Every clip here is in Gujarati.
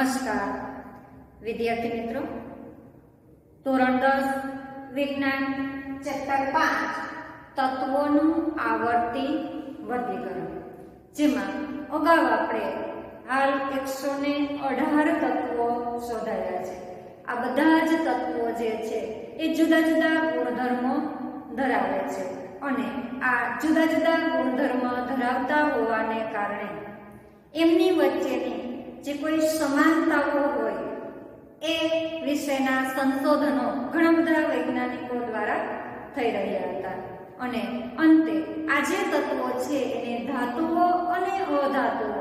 નમસ્કાર વિદ્યાર્થી મિત્રો, ધોરણ 10 વિજ્ઞાન ચેપ્ટર 5 તત્વોનું આવર્તી વર્ગીકરણ, જેમાં અગાઉ આપણે હાલ 118 તત્વો શોધાયા છે. આ બધા જ તત્વો જે છે એ જુદા જુદા ગુણધર્મો ધરાવે છે અને આ જુદા જુદા ગુણધર્મ ધરાવતા હોવાને કારણે એમની વચ્ચેની જે કોઈ સમાનતાઓ હોય એ વિશેના સંશોધનો ઘણા બધા વૈજ્ઞાનિકો દ્વારા થઈ રહ્યા હતા અને અંતે આ જે તત્વો છે એને ધાતુઓ અને અધાતુઓ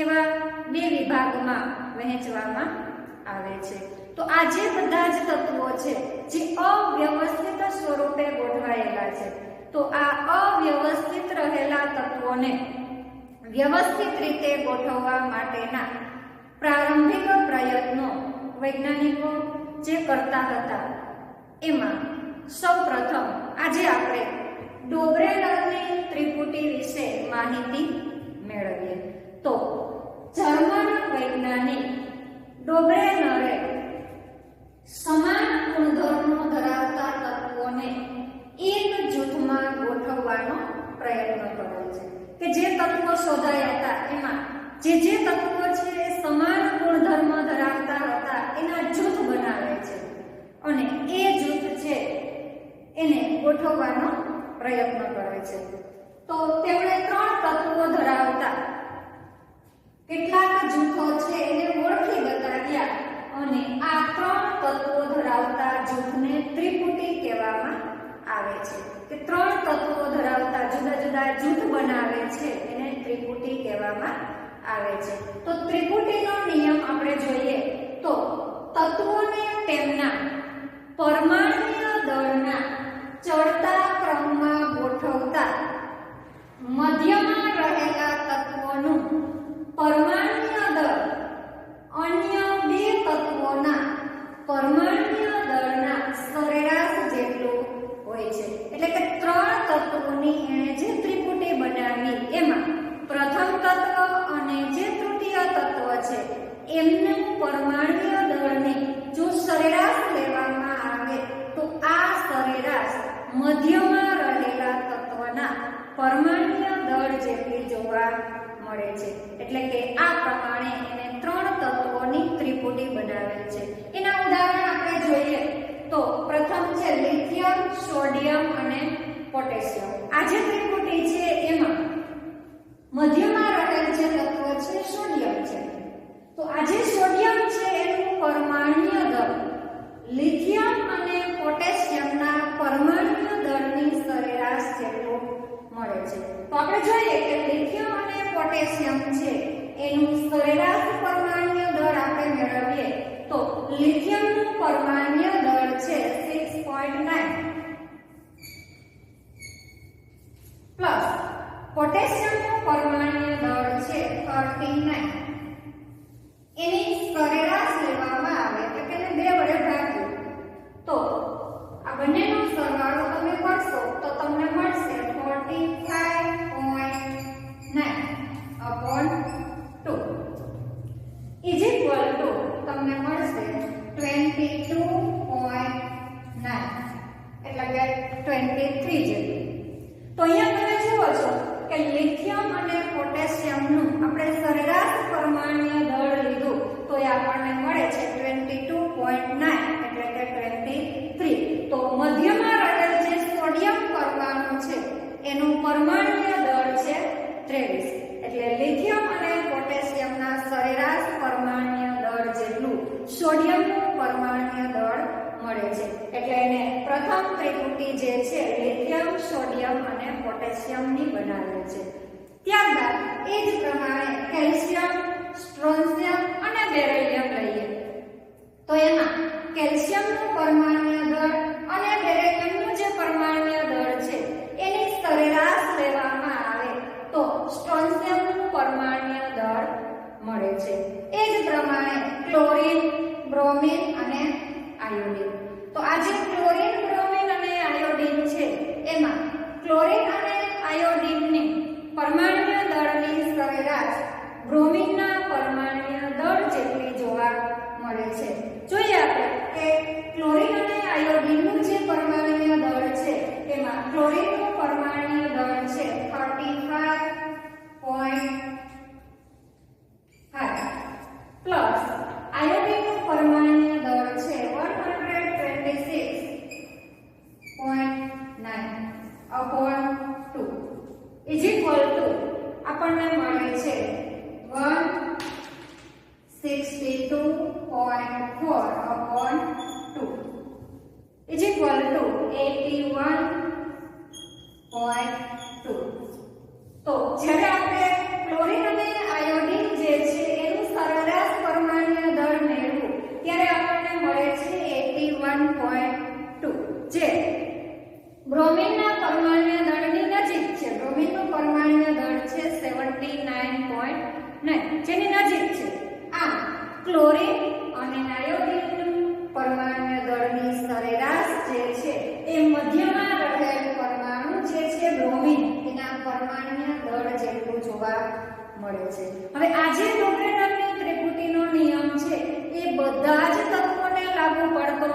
એવા બે વિભાગમાં વહેંચવામાં આવે છે. તો આ જે બધા જ તત્વો છે જે અવ્યવસ્થિત સ્વરૂપે ગોઠવાયેલા છે, તો આ અવ્યવસ્થિત રહેલા તત્વોને વ્યવસ્થિત રીતે ગોઠવવા માટેના પ્રારંભિક પ્રયત્નો વૈજ્ઞાનિકો જે કરતા હતા એમાં સૌપ્રથમ આજે આપણે ડોબરેનરની ત્રિપુટી વિશે માહિતી મેળવીએ. તો જર્મન વૈજ્ઞાનિક ડોબરેનરે સમાન ગુણધર્મો ધરાવતા તત્વોને એક જૂથમાં ગોઠવવાનો પ્રયત્ન કર્યો છે કે જે તત્વો શોધાયા હતા એમાં જે તત્વો છે એ સમાન ગુણધર્મ ધરાવતા હતા એના જૂથ બનાવે છે અને એ જૂથ છે એને ગોઠવવાનો પ્રયત્ન કરે છે. તો તેમણે 3 તત્વો ધરાવતા કેટલાક જૂથો છે એને ઓળખી બતાવ્યા અને આ 3 તત્વો ધરાવતા જૂથને ત્રિપુટી કહેવામાં આવે છે કે 3 તત્વો ધરાવતા જુદા જુદા જૂથ બનાવે છે એને ત્રિપુટી કહેવામાં આવે છે. તો ત્રિપુટીનો નિયમ આપણે જોઈએ તો તત્વોને તેમના પરમાણ્વીય દળના ચડતા ક્રમમાં ગોઠવતા મધ્યમાં રહેલા તત્વોનું પરમાણ્વીય દળ અન્ય 2 તત્વોના પરમાણ્વીય દળના સરેરાશ જેટલું હોય છે. એટલે કે 3 તત્વોની એણે જે ત્રિપુટી બનાવી એમાં પ્રથમ તત્વ અને જે તૃતીય તત્વ છે એમનું પરમાણ્વીય દળને જો સરેરાશ લેવામાં આવે તો આ સરેરાશ મધ્યમાં રહેલા તત્વના પરમાણ્વીય દળ જેટલી જોવા મળે છે. એટલે કે આ પ્રમાણે એને 3 તત્વોની ત્રિપુટી બનાવેલ છે. એના ઉદાહરણ આપણે જોઈએ તો પ્રથમ છે લિથિયમ, સોડિયમ અને પોટેશિયમ. આ જે ત્રિપુટી છે એમાં મધ્યમાં રહેલ જે તત્વ છે સોડિયમ છે. તો આ જે સોડિયમ છે એનું પરમાણ્વીય દળ લિથિયમ અને પોટેશિયમના પરમાણ્વીય દળની સરેરાશ જેટલું મળે છે. તો આપણે જોઈએ કે લિથિયમ અને પોટેશિયમ છે એનું સરેરાશ પરમાણ્વીય દળ આપણે મેળવીએ તો લિથિયમનું પરમાણ્વીય દળ છે 6.9 પ્લસ પોટેશિયમનું પરમાણ્વીય દળ છે 39. એની સરેરાશ લેવામાં આવે એટલે કે 2 વડે ભાગવું તો આ બંનેનો સરવાળો તમે કરશો તો તમને મળશે 45.9 upon 2 is equal to તમને મળશે 22.9 એટલે કે 23 જેટલું. તો અહીંયા તમે જુઓ છો કે લિથિયમ અને પોટેશિયમનું આપણે સરેરાશ પરમાણ્વીય દળ લીધું તો એ આપણને મળે છે 22.9 એટલે કે 23. તો મધ્યમાં રહેલ જે સોડિયમ પરમાણુ છે એનું પરમાણ્વીય દળ છે 23. એટલે લિથિયમ અને પોટેશિયમના સરેરાશ પરમાણ્વીય દળ જેટલું સોડિયમનું પરમાણ્વીય દળ મળે છે. એટલે એને પ્રથમ ત્રિપુટી જે છે લિથિયમ, સોડિયમ અને પોટેશિયમની બનાવે છે. ત્યારબાદ એ જ પ્રમાણે કેલ્શિયમ, સ્ટ્રોન્શિયમ અને બેરિલિયમ લઈએ તો એમાં કેલ્શિયમનું પરમાણ્વીય દળ અને બેરિલિયમનું જે પરમાણ્વીય દળ છે એની સરેરાશ લેવામાં આવે તો સ્ટ્રોન્શિયમનું પરમાણ્વીય દળ મળે છે. એ જ પ્રમાણે ક્લોરીન, બ્રોમિન અને આયોડિન. તો આ જે ક્લોરીન, બ્રોમિન અને આયોડિન છે એમાં ક્લોરીન અને આયોડિનની પરમાણ્વીય દળની સરેરાશ બ્રોમિનના પરમાણ્વીય દળ જેટલી મળે છે. જોઈએ આપણે કે ક્લોરીન અને આયોડીનનું જે પરમાણ્વીય દળ છે એમાં ક્લોરીનનું પરમાણ્વીય દળ છે 35.5 પ્લસ આયોડીનનું પરમાણ્વીય દળ છે 126.9 upon 2 is equal to આપણને મળે છે 162.4 upon 2 is equal to 81.2. તો જ્યારે આપણે ક્લોરીન અને આયોડીન જે છે એનું સરેરાશ પરમાણ્વીય દળ મેળવવું ત્યારે આપણને મળે છે 81.2 જે બ્રોમિનના પરમાણ્વીય દળની નજીક છે. બ્રોમિનનું પરમાણ્વીય દળ છે 79.9 જેની નજીક છે. આમ ક્લોરીન અને આયોડીનનું પરમાણ્વીય દળની સરેરાશ જે છે એ મધ્યમાં રહેલ પરમાણુ જે છે બ્રોમિન એના પરમાણ્વીય દળ જેટલું જોવા મળે છે. હવે આ જે ડોબ્રેનરની ત્રિપુટીનો નિયમ છે એ બધા જ તત્વોને લાગુ પડતો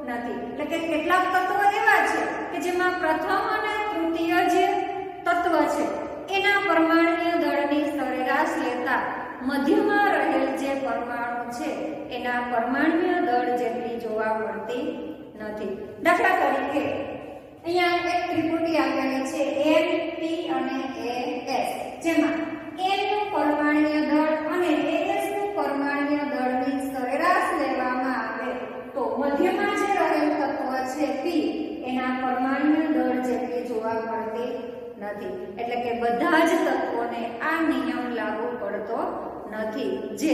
નથી. એટલે કે કેટલાક તત્વો એવા છે કે જેમાં પ્રથમ અને તૃતીય જે તત્વ છે એના પરમાણ્વીય દળની સરેરાશ લેતા મધ્યમાં રહેલ જે પરમાણુ છે એના પરમાણ્વીય દળ જેટલી જોવા મળતી નથી. દાખલા તરીકે અહીંયા એક ત્રિપુટી આપેલી છે N P અને AS જેમાં N નું પરમાણ્વીય દળ અને AS નું પરમાણ્વીય દળની સરેરાશ લેવામાં આવે તો મધ્યમાં જે રહેલ તત્વ છે P એના પરમાણ્વીય દળ જેટલી જોવા મળતી નથી. એટલે કે બધા જ તત્વોને આ નિયમ લાગુ પડતો નથી જે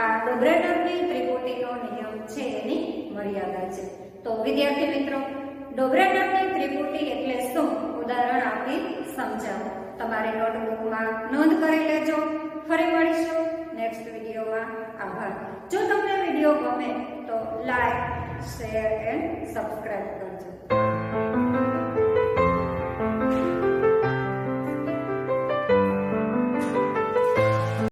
આ ડોબ્રેનરની ત્રિપુટીનો નિયમ છે એની મર્યાદા છે. તો વિદ્યાર્થી મિત્રો ડોબ્રેનરની ત્રિપુટી એટલે શું ઉદાહરણ આપી સમજાવો. તમારી નોટબુકમાં નોંધ કરી લેજો. ફરી મળીશું નેક્સ્ટ વિડીયોમાં. આભાર. જો તમને વિડીયો ગમે તો લાઈક, શેર એન્ડ સબસ્ક્રાઇબ કરો.